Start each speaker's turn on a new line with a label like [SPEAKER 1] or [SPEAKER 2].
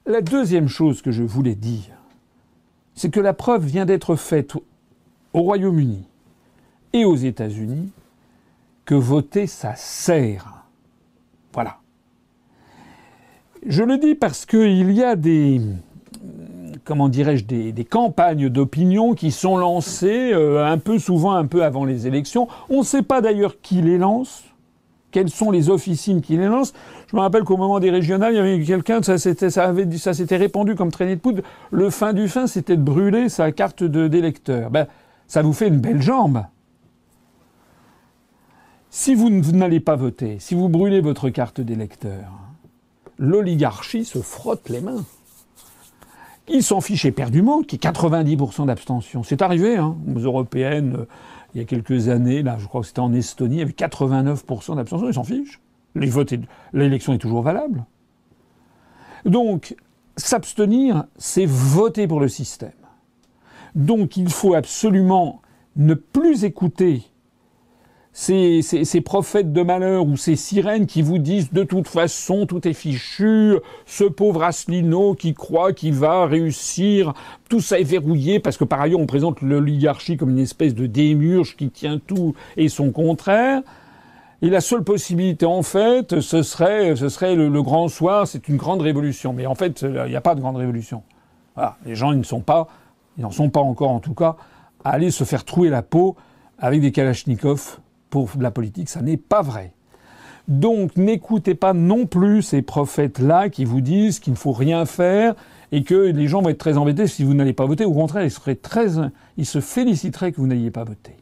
[SPEAKER 1] La deuxième chose que je voulais dire, c'est que la preuve vient d'être faite au Royaume-Uni et aux États-Unis que voter, ça sert. Voilà. Je le dis parce qu'il y a des campagnes d'opinion qui sont lancées souvent un peu avant les élections. On ne sait pas d'ailleurs qui les lance, quelles sont les officines qui les lancent. Je me rappelle qu'au moment des régionales, il y avait quelqu'un, ça s'était répandu comme traînée de poudre. Le fin du fin, c'était de brûler sa carte d'électeur. Ça vous fait une belle jambe. Si vous n'allez pas voter, si vous brûlez votre carte d'électeur, l'oligarchie se frotte les mains. Ils s'en fichent éperdument, qui est 90% d'abstention. C'est arrivé, aux européennes, il y a quelques années, là, je crois que c'était en Estonie, il y avait 89% d'abstention, ils s'en fichent. L'élection est toujours valable. Donc, s'abstenir, c'est voter pour le système. Donc, il faut absolument ne plus écouter ces prophètes de malheur ou ces sirènes qui vous disent de toute façon tout est fichu, ce pauvre Asselineau qui croit qu'il va réussir, tout ça est verrouillé, parce que par ailleurs on présente l'oligarchie comme une espèce de démiurge qui tient tout et son contraire. Et la seule possibilité en fait, ce serait le grand soir, c'est une grande révolution. Mais en fait, il n'y a pas de grande révolution. Voilà. Les gens, ils n'en sont pas encore en tout cas, à aller se faire trouer la peau avec des kalachnikovs. Pour la politique, ça n'est pas vrai. Donc n'écoutez pas non plus ces prophètes-là qui vous disent qu'il ne faut rien faire et que les gens vont être très embêtés si vous n'allez pas voter. Au contraire, ils se féliciteraient que vous n'ayez pas voté.